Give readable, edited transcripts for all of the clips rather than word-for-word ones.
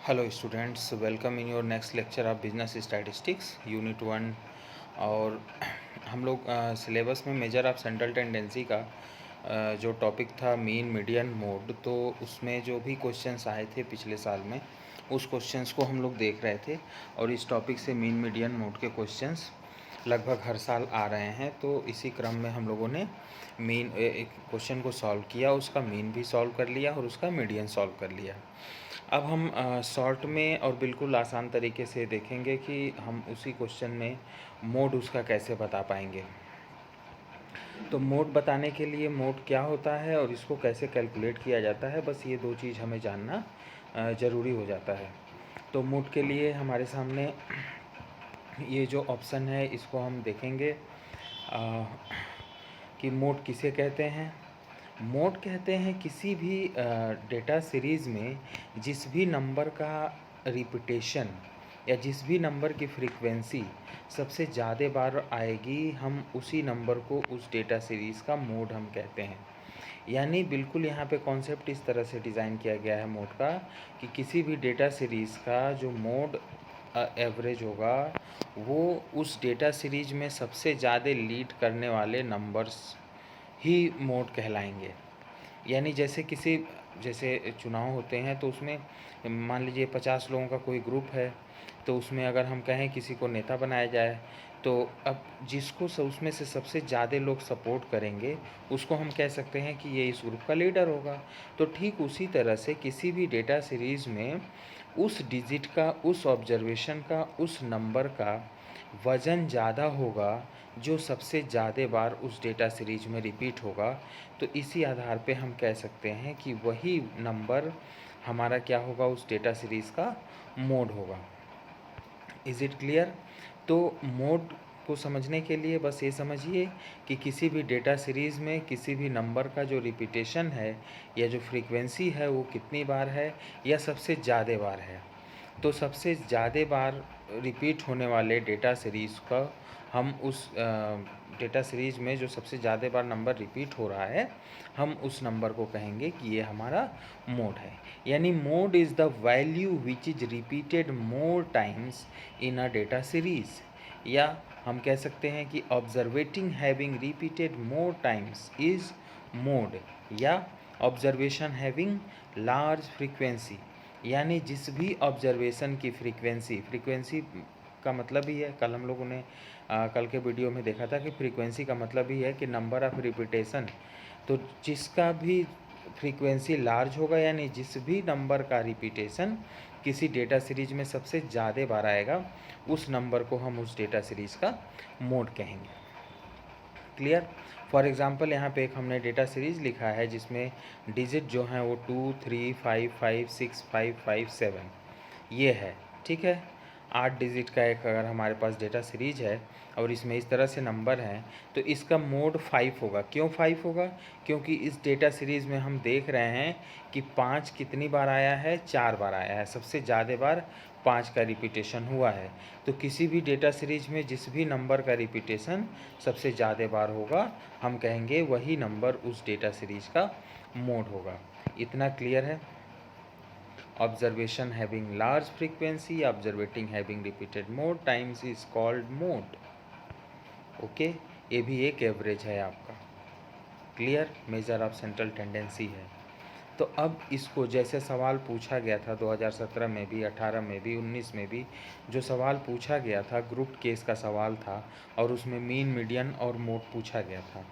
Hello students, welcome in your next lecture of business statistics unit 1। और हम लोग syllabus में मेजर ऑफ सेंट्रल टेंडेंसी का जो टॉपिक था मीन मीडियन मोड, तो उसमें जो भी क्वेश्चंस आए थे पिछले साल में उस क्वेश्चंस को हम लोग देख रहे थे। और इस टॉपिक से मीन मीडियन मोड के क्वेश्चंस लगभग हर साल आ रहे हैं। तो इसी क्रम में हम लोगों ने मीन एक क्वेश्चन को सॉल्व किया, उसका मीन भी सॉल्व कर लिया और उसका मीडियन सॉल्व कर लिया। अब हम शॉर्ट में और बिल्कुल आसान तरीके से देखेंगे कि हम उसी क्वेश्चन में मोड उसका कैसे बता पाएंगे। तो मोड बताने के लिए मोड क्या होता है और इसको कैसे कैलकुलेट किया जाता है, बस ये दो चीज़ हमें जानना ज़रूरी हो जाता है। तो मोड के लिए हमारे सामने ये जो ऑप्शन है इसको हम देखेंगे कि मोड किसे कहते हैं। मोड कहते हैं किसी भी डेटा सीरीज़ में जिस भी नंबर का रिपीटेशन या जिस भी नंबर की फ्रीक्वेंसी सबसे ज़्यादा बार आएगी, हम उसी नंबर को उस डेटा सीरीज़ का मोड हम कहते हैं। यानी बिल्कुल यहाँ पे कॉन्सेप्ट इस तरह से डिज़ाइन किया गया है मोड का कि किसी भी डेटा सीरीज़ का जो मोड एवरेज होगा वो उस डेटा सीरीज़ में सबसे ज़्यादा लीड करने वाले नंबर्स ही मोड कहलाएंगे। यानी जैसे चुनाव होते हैं तो उसमें मान लीजिए 50 लोगों का कोई ग्रुप है, तो उसमें अगर हम कहें किसी को नेता बनाया जाए, तो अब जिसको उसमें से सबसे ज़्यादा लोग सपोर्ट करेंगे उसको हम कह सकते हैं कि ये इस ग्रुप का लीडर होगा। तो ठीक उसी तरह से किसी भी डेटा सीरीज़ में उस डिजिट का, उस ऑब्जर्वेशन का, उस नंबर का वज़न ज़्यादा होगा जो सबसे ज़्यादा बार उस डेटा सीरीज में रिपीट होगा। तो इसी आधार पे हम कह सकते हैं कि वही नंबर हमारा क्या होगा, उस डेटा सीरीज़ का मोड होगा। Is it clear? तो मोड को समझने के लिए बस ये समझिए कि किसी भी डेटा सीरीज़ में किसी भी नंबर का जो रिपीटेशन है या जो फ्रीक्वेंसी है वो कितनी बार है या सबसे ज़्यादा बार है। तो सबसे ज़्यादा बार रिपीट होने वाले डेटा सीरीज़ का हम उस डेटा सीरीज़ में जो सबसे ज़्यादा बार नंबर रिपीट हो रहा है, हम उस नंबर को कहेंगे कि ये हमारा मोड है। यानी mode is the value which is repeated more times in a data series, या हम कह सकते हैं कि observating having repeated more times is mode, या ऑब्जर्वेशन हैविंग लार्ज फ्रीक्वेंसी। यानी जिस भी ऑब्जर्वेशन की फ्रीक्वेंसी का मतलब ही है, कल हम लोगों ने कल के वीडियो में देखा था कि फ्रीक्वेंसी का मतलब ही है कि नंबर ऑफ़ रिपीटेशन। तो जिसका भी फ्रीक्वेंसी लार्ज होगा, यानी जिस भी नंबर का रिपीटेशन किसी डेटा सीरीज में सबसे ज़्यादा बार आएगा, उस नंबर को हम उस डेटा सीरीज़ का मोड कहेंगे। क्लियर? फॉर एग्ज़ाम्पल यहाँ पे एक हमने डेटा सीरीज़ लिखा है जिसमें डिजिट जो हैं वो 2 3 5 5 6 5 5 7 ये है, ठीक है। 8 डिजिट का एक अगर हमारे पास डेटा सीरीज है और इसमें इस तरह से नंबर हैं, तो इसका मोड 5 होगा। क्यों 5 होगा? क्योंकि इस डेटा सीरीज़ में हम देख रहे हैं कि 5 कितनी बार आया है, 4 बार आया है, सबसे ज़्यादा बार 5 का रिपीटेशन हुआ है। तो किसी भी डेटा सीरीज में जिस भी नंबर का रिपीटेशन सबसे ज़्यादा बार होगा, हम कहेंगे वही नंबर उस डेटा सीरीज का मोड होगा। इतना क्लियर है? Observation having large frequency, observating having repeated more times is called mode. Okay, ये भी एक एवरेज है आपका। Clear? Measure of central tendency है। तो अब इसको जैसे सवाल पूछा गया था 2017 में भी, 18 में भी, 19 में भी, जो सवाल पूछा गया था ग्रुप केस का सवाल था और उसमें मीन मीडियन और मोड पूछा गया था।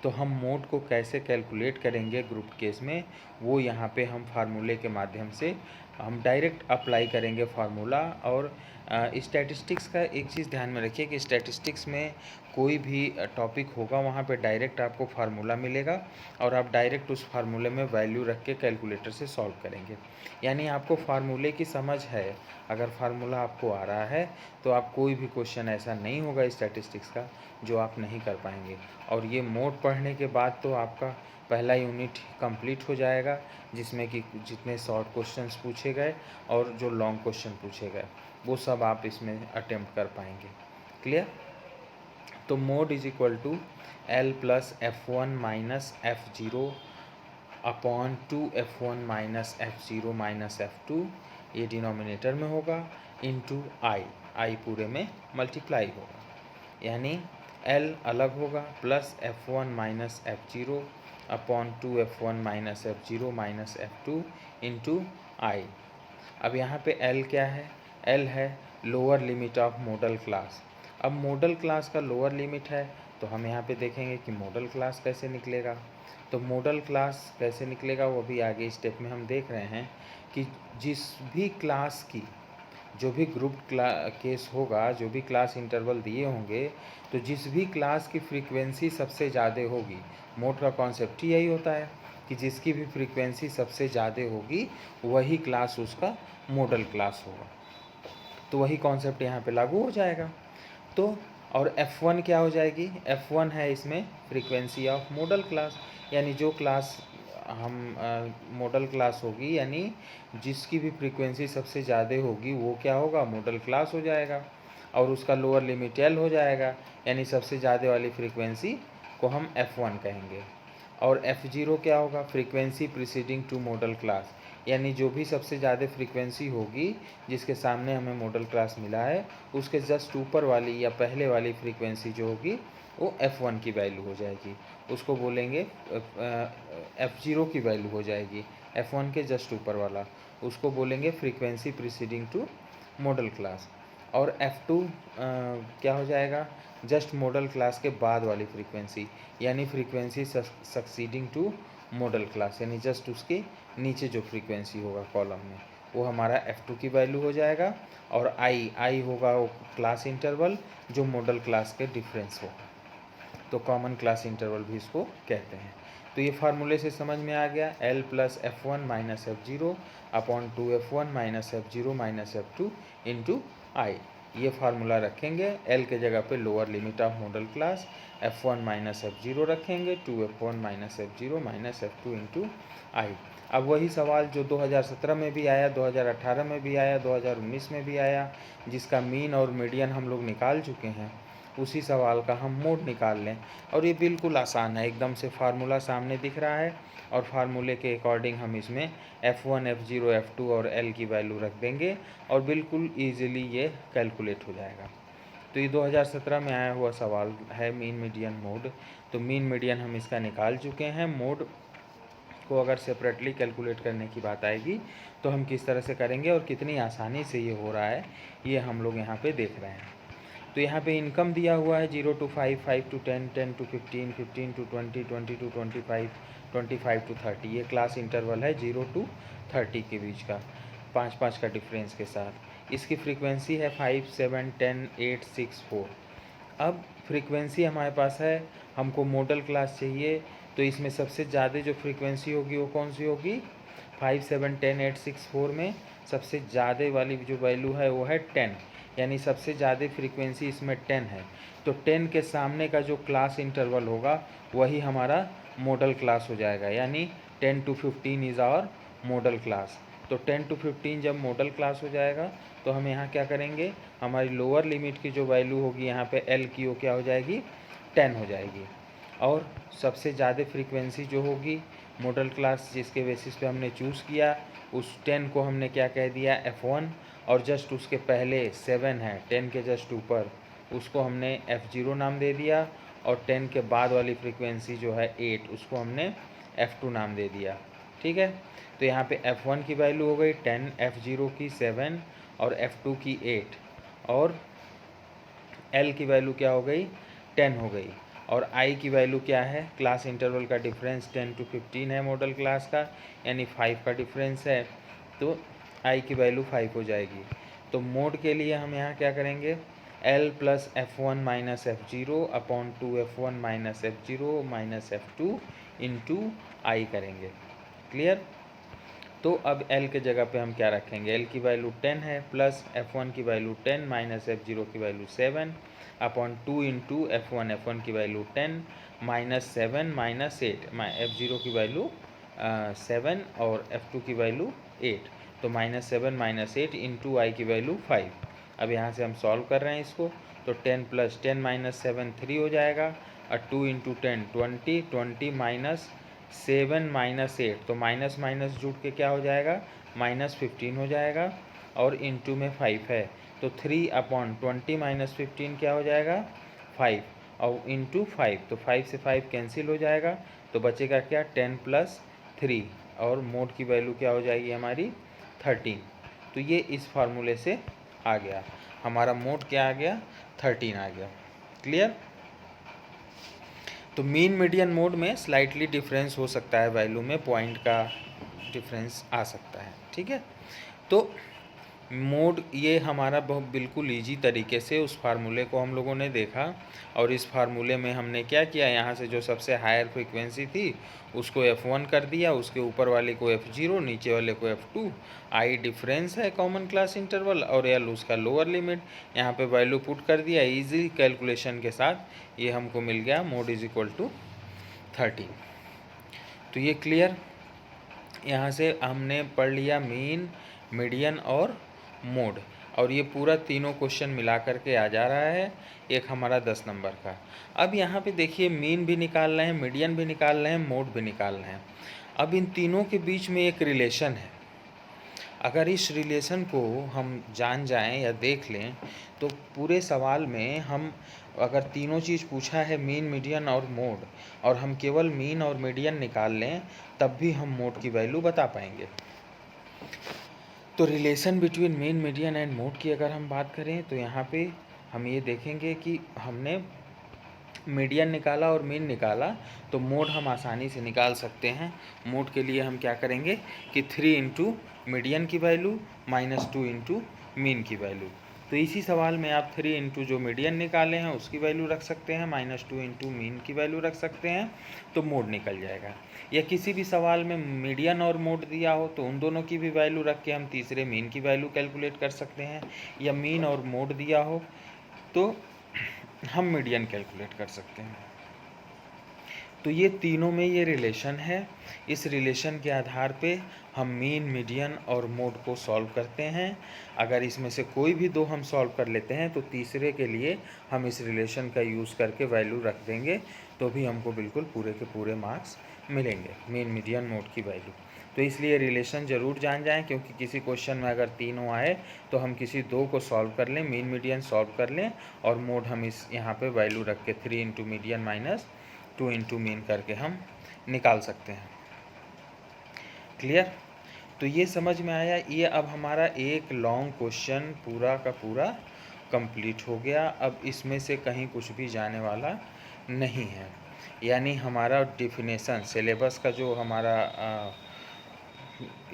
तो हम मोड को कैसे कैलकुलेट करेंगे ग्रुप केस में, वो यहाँ पे हम फार्मूले के माध्यम से हम डायरेक्ट अप्लाई करेंगे फार्मूला। और स्टैटिस्टिक्स का एक चीज़ ध्यान में रखिए कि स्टैटिस्टिक्स में कोई भी टॉपिक होगा वहाँ पे डायरेक्ट आपको फार्मूला मिलेगा और आप डायरेक्ट उस फार्मूले में वैल्यू रख के कैलकुलेटर से सॉल्व करेंगे। यानी आपको फार्मूले की समझ है, अगर फार्मूला आपको आ रहा है तो आप कोई भी क्वेश्चन ऐसा नहीं होगा स्टैटिस्टिक्स का जो आप नहीं कर पाएंगे। और ये मोड पढ़ने के बाद तो आपका पहला यूनिट कंप्लीट हो जाएगा, जिसमें कि जितने शॉर्ट क्वेश्चंस पूछे गए और जो लॉन्ग क्वेश्चन पूछे गए वो सब आप इसमें अटेम्प्ट कर पाएंगे। क्लियर? तो mode is equal to L plus F1 minus F0 upon 2 F1 minus F0 minus F2 ये डिनोमिनेटर में होगा, इंटू आई पूरे में मल्टीप्लाई होगा, यानी L अलग होगा plus F1 minus F0 upon 2F1 minus F0 minus F2 into i. अब यहाँ पे L क्या है? L है lower limit of modal class. अब मॉडल क्लास का लोअर लिमिट है तो हम यहाँ पे देखेंगे कि मॉडल क्लास कैसे निकलेगा। तो मॉडल क्लास कैसे निकलेगा वो भी आगे स्टेप में हम देख रहे हैं कि जिस भी क्लास की जो भी ग्रुप केस होगा, जो भी क्लास इंटरवल दिए होंगे, तो जिस भी क्लास की फ्रीक्वेंसी सबसे ज़्यादा होगी, मोड का कॉन्सेप्ट ही यही होता है कि जिसकी भी फ्रीक्वेंसी सबसे ज़्यादा होगी वही क्लास उसका मॉडल क्लास होगा। तो वही कॉन्सेप्ट यहाँ पे लागू हो जाएगा। तो और F1 क्या हो जाएगी? F1 है इसमें फ्रीक्वेंसी ऑफ मॉडल क्लास, यानी जो क्लास हम मॉडल क्लास होगी, यानी जिसकी भी फ्रीक्वेंसी सबसे ज़्यादा होगी वो क्या होगा? मॉडल क्लास हो जाएगा। और उसका लोअर लिमिट L हो जाएगा, यानी सबसे ज़्यादा वाली फ्रीक्वेंसी को हम F1 कहेंगे। और F0 क्या होगा? Frequency preceding to modal class, यानी जो भी सबसे ज़्यादा फ्रीक्वेंसी होगी जिसके सामने हमें मॉडल क्लास मिला है, उसके जस्ट ऊपर वाली या पहले वाली फ्रीक्वेंसी जो होगी वो F1 की वैल्यू हो जाएगी, उसको बोलेंगे F0 की वैल्यू हो जाएगी, F1 के जस्ट ऊपर वाला उसको बोलेंगे frequency preceding to modal class. और F2 क्या हो जाएगा? जस्ट मॉडल क्लास के बाद वाली फ्रीक्वेंसी, यानी frequency succeeding to modal class, यानी जस्ट उसके नीचे जो फ्रीक्वेंसी होगा कॉलम में वो हमारा F2 की वैल्यू हो जाएगा। और आई होगा वो क्लास इंटरवल जो मॉडल क्लास के डिफरेंस होगा, तो कॉमन क्लास इंटरवल भी इसको कहते हैं। तो ये फार्मूले से समझ में आ गया, L plus F1 minus F0 upon 2F1 minus F0 minus F2 into i. ये फार्मूला रखेंगे, L के जगह पे lower limit of modal class, F1 minus F0 रखेंगे, 2F1 minus F0 minus F2 into i. अब वही सवाल जो 2017 में भी आया, 2018 में भी आया, 2019 में भी आया, जिसका मीन और मीडियन हम लोग निकाल चुके हैं, उसी सवाल का हम मोड निकाल लें। और ये बिल्कुल आसान है, एकदम से फार्मूला सामने दिख रहा है और फार्मूले के अकॉर्डिंग हम इसमें F1, F0, F2 और L की वैल्यू रख देंगे और बिल्कुल ईजिली ये कैलकुलेट हो जाएगा। तो ये 2017 में आया हुआ सवाल है मीन मीडियन मोड। तो मीन मीडियन हम इसका निकाल चुके हैं। मोड को अगर सेपरेटली कैलकुलेट करने की बात आएगी तो हम किस तरह से करेंगे और कितनी आसानी से ये हो रहा है, ये हम लोग यहाँ पे देख रहे हैं। तो यहाँ पे इनकम दिया हुआ है 0 to 5, 5 to 10, 10 to 15, 15 to 20, 20 to 25, 25 to 30। ये क्लास इंटरवल है 0 to 30 के बीच का, 5-5 का डिफरेंस के साथ। इसकी फ्रीक्वेंसी है 5, 7, 10, 8, 6, 4। अब फ्रीक्वेंसी हमारे पास है, हमको मॉडल क्लास चाहिए, तो इसमें सबसे ज़्यादा जो फ्रीक्वेंसी होगी वो कौन सी होगी? 5, 7, 10, 8, 6, 4 में सबसे ज़्यादा वाली जो वैल्यू है वो है 10, यानी सबसे ज़्यादा फ्रीक्वेंसी इसमें 10 है। तो 10 के सामने का जो क्लास इंटरवल होगा वही हमारा मॉडल क्लास हो जाएगा, यानी 10 to 15 is our modal class. तो 10 to 15 जब मॉडल क्लास हो जाएगा तो हम यहाँ क्या करेंगे, हमारी लोअर लिमिट की जो वैल्यू होगी यहाँ पे L की वो क्या हो जाएगी? 10 हो जाएगी। और सबसे ज़्यादा फ्रीक्वेंसी जो होगी मॉडल क्लास जिसके बेसिस पे हमने चूज़ किया, उस 10 को हमने क्या कह दिया? F1। और जस्ट उसके पहले 7 है 10 के जस्ट ऊपर, उसको हमने F0 नाम दे दिया। और 10 के बाद वाली फ्रीक्वेंसी जो है 8, उसको हमने F2 नाम दे दिया। ठीक है, तो यहाँ पे F1 की वैल्यू हो गई 10, F0 की 7 और F2 की 8, और L की वैल्यू क्या हो गई? 10 हो गई। और I की वैल्यू क्या है? क्लास इंटरवल का डिफरेंस 10 to 15 है मॉडल क्लास का, यानी 5 का डिफरेंस है, तो I की वैल्यू 5 हो जाएगी। तो मोड के लिए हम यहाँ क्या करेंगे? L plus F1 minus F0 upon 2F1 minus F0 minus F2 into i करेंगे। क्लियर? तो अब L के जगह पे हम क्या रखेंगे? L की वैल्यू 10 है, प्लस F1 की वैल्यू 10 माइनस F0 की वैल्यू 7 अपॉन 2 इंटू F1 की वैल्यू 10 माइनस 7 माइनस 8, F0 की वैल्यू 7 और F2 की वैल्यू 8, तो माइनस 7 माइनस 8 इंटू आई की वैल्यू 5। अब यहाँ से हम सॉल्व कर रहे हैं इसको, तो 10 प्लस 10 माइनस 7 3 हो जाएगा, और 2 इंटू 10 20, 20 माइनस 7 माइनस 8, तो माइनस माइनस जुड़ के क्या हो जाएगा? -15 हो जाएगा और इनटू में 5 है तो 3/20 - 15 क्या हो जाएगा 5 और इनटू 5 तो 5 से 5 कैंसिल हो जाएगा तो बचेगा क्या 10 + 3 और मोड की वैल्यू क्या हो जाएगी हमारी 13। तो ये इस फार्मूले से आ गया, हमारा मोड क्या आ गया 13 आ गया। क्लियर। तो मीन मीडियन मोड में स्लाइटली डिफरेंस हो सकता है, वैल्यू में पॉइंट का डिफरेंस आ सकता है। ठीक है, तो मोड ये हमारा बहुत बिल्कुल इजी तरीके से उस फार्मूले को हम लोगों ने देखा और इस फार्मूले में हमने क्या किया, यहाँ से जो सबसे हायर फ्रीक्वेंसी थी उसको F1 कर दिया, उसके ऊपर वाले को F0, नीचे वाले को F2। आई डिफरेंस है कॉमन क्लास इंटरवल और L उसका लोअर लिमिट, यहाँ पे वैल्यू पुट कर दिया इजी कैलकुलेशन के साथ, ये हमको मिल गया मोड इज इक्वल टू 13। तो ये क्लियर। यहाँ से हमने पढ़ लिया मीन, मीडियन और मोड, और ये पूरा तीनों क्वेश्चन मिला करके आ जा रहा है एक हमारा 10 नंबर का। अब यहाँ पे देखिए मीन भी निकाल रहे हैं, मीडियन भी निकाल रहे हैं, मोड भी निकाल रहे हैं। अब इन तीनों के बीच में एक रिलेशन है, अगर इस रिलेशन को हम जान जाएं या देख लें तो पूरे सवाल में हम अगर तीनों चीज़ पूछा है मीन, मीडियन और मोड, और हम केवल मीन और मीडियन निकाल लें तब भी हम मोड की वैल्यू बता पाएंगे। तो relation between mean, median and mode की अगर हम बात करें तो यहाँ पे हम ये देखेंगे कि हमने मीडियन निकाला और मीन निकाला तो मोड हम आसानी से निकाल सकते हैं। मोड के लिए हम क्या करेंगे कि 3 इंटू मीडियन की वैल्यू -2 इंटू मीन की वैल्यू। तो इसी सवाल में आप 3 इंटू जो मीडियन निकाले हैं उसकी वैल्यू रख सकते हैं, -2 इंटू मीन की वैल्यू रख सकते हैं, तो मोड निकल जाएगा। या किसी भी सवाल में मीडियन और मोड दिया हो तो उन दोनों की भी वैल्यू रख के हम तीसरे मीन की वैल्यू कैलकुलेट कर सकते हैं, या मीन और मोड दिया हो तो हम मीडियन कैलकुलेट कर सकते हैं। तो ये तीनों में ये रिलेशन है, इस रिलेशन के आधार पे हम मीन, मीडियन और मोड को सॉल्व करते हैं। अगर इसमें से कोई भी दो हम सॉल्व कर लेते हैं तो तीसरे के लिए हम इस रिलेशन का यूज़ करके वैल्यू रख देंगे तो भी हमको बिल्कुल पूरे के पूरे मार्क्स मिलेंगे, मीन, मीडियन, मोड की वैल्यू। तो इसलिए रिलेशन ज़रूर जान जाएं, क्योंकि किसी क्वेश्चन में अगर तीनों आए तो हम किसी दो को सॉल्व कर लें, मीन मीडियन सॉल्व कर लें और मोड हम इस यहाँ पे वैल्यू रख के 3 इंटू मीडियन -2 इंटू मीन करके हम निकाल सकते हैं। क्लियर। तो ये समझ में आया। ये अब हमारा एक लॉन्ग क्वेश्चन पूरा का पूरा कंप्लीट हो गया। अब इसमें से कहीं कुछ भी जाने वाला नहीं है, यानी हमारा डेफिनेशन सिलेबस का जो हमारा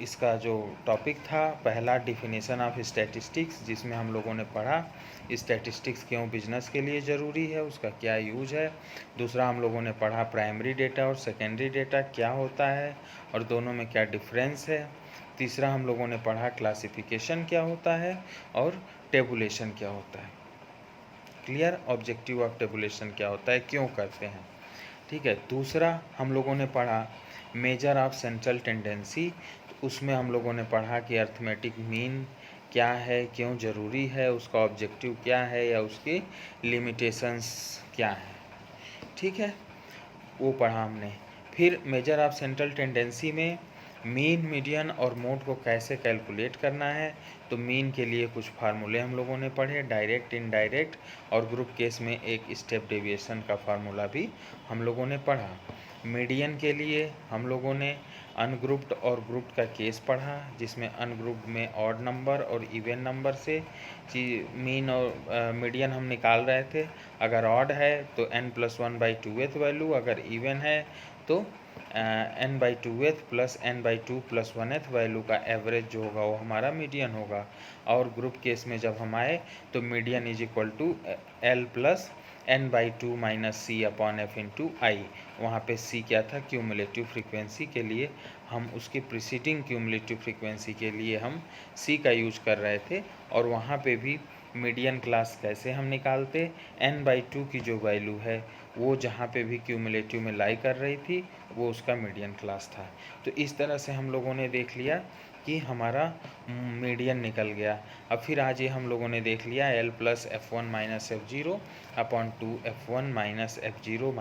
इसका जो टॉपिक था, पहला डेफिनेशन ऑफ स्टैटिस्टिक्स, जिसमें हम लोगों ने पढ़ा स्टैटिस्टिक्स क्यों बिजनेस के लिए ज़रूरी है, उसका क्या यूज है। दूसरा हम लोगों ने पढ़ा प्राइमरी डेटा और सेकेंडरी डेटा क्या होता है और दोनों में क्या डिफरेंस है। तीसरा हम लोगों ने पढ़ा क्लासिफिकेशन क्या होता है और टेबुलेशन क्या होता है। क्लियर। ऑब्जेक्टिव ऑफ टेबुलेशन क्या होता है, क्यों करते हैं। ठीक है। दूसरा हम लोगों ने पढ़ा मेजर ऑफ सेंट्रल टेंडेंसी, उसमें हम लोगों ने पढ़ा कि अर्थमेटिक मीन क्या है, क्यों ज़रूरी है, उसका ऑब्जेक्टिव क्या है या उसकी लिमिटेशंस क्या है। ठीक है, वो पढ़ा हमने। फिर मेजर ऑफ सेंट्रल टेंडेंसी में मीन, मीडियन और मोड को कैसे कैलकुलेट करना है, तो मीन के लिए कुछ फार्मूले हम लोगों ने पढ़े, डायरेक्ट, इनडायरेक्ट, और ग्रुप केस में एक स्टेप डेविएशन का फार्मूला भी हम लोगों ने पढ़ा। मीडियन के लिए हम लोगों ने अनग्रुप्ड और ग्रुप्ड का केस पढ़ा, जिसमें अनग्रुप्ड में ऑड नंबर और इवन नंबर से मीन और मीडियन हम निकाल रहे थे। अगर ऑड है तो n+1/2th वैल्यू, अगर इवन है तो n/2th plus n/2 + 1th value का एवरेज जो होगा वो हमारा मीडियन होगा। और ग्रुप केस में जब हम आए तो median is equal to L + n/2 - C/F into i. वहाँ पे C क्या था, क्यूमुलेटिव फ्रीक्वेंसी के लिए हम उसके प्रीसीडिंग क्यूमुलेटिव फ्रीक्वेंसी के लिए हम C का यूज कर रहे थे। और वहाँ पे भी मीडियन क्लास कैसे हम निकालते, n/2 की जो वैल्यू है वो जहाँ पे भी क्यूमुलेटिव में लाई कर रही थी वो उसका मीडियन क्लास था। तो इस तरह से हम लोगों ने देख लिया कि हमारा मीडियन निकल गया। अब फिर आज ये हम लोगों ने देख लिया L + F1 - F0/2 F1 - F0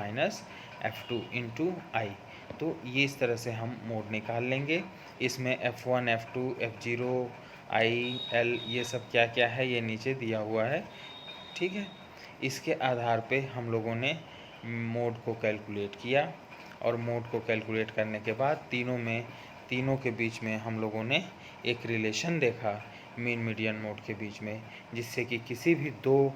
- F2 into आई। तो ये इस तरह से हम मोड निकाल लेंगे। इसमें F1 F2 F0 I L ये सब क्या क्या है ये नीचे दिया हुआ है, ठीक है। इसके आधार पे हम लोगों ने मोड को कैलकुलेट किया और मोड को कैलकुलेट करने के बाद तीनों के बीच में हम लोगों ने एक रिलेशन देखा मीन मीडियन मोड के बीच में, जिससे कि किसी भी दो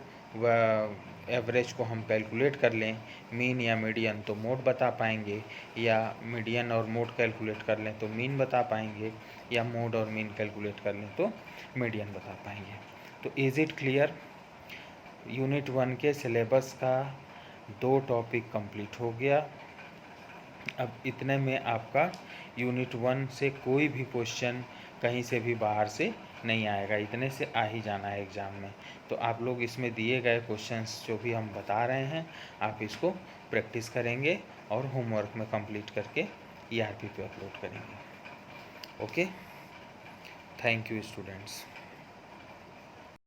एवरेज को हम कैलकुलेट कर लें, मीन या मीडियन, तो मोड बता पाएंगे, या मीडियन और मोड कैलकुलेट कर लें तो मीन बता पाएंगे, या मोड और मीन कैलकुलेट कर लें तो मीडियन बता पाएंगे। तो इज़ इट क्लियर? यूनिट 1 के सिलेबस का 2 टॉपिक कंप्लीट हो गया। अब इतने में आपका यूनिट 1 से कोई भी क्वेश्चन कहीं से भी बाहर से नहीं आएगा, इतने से आ ही जाना है एग्ज़ाम में। तो आप लोग इसमें दिए गए क्वेश्चंस जो भी हम बता रहे हैं आप इसको प्रैक्टिस करेंगे और होमवर्क में कंप्लीट करके ERP पे अपलोड करेंगे। Okay, thank you students.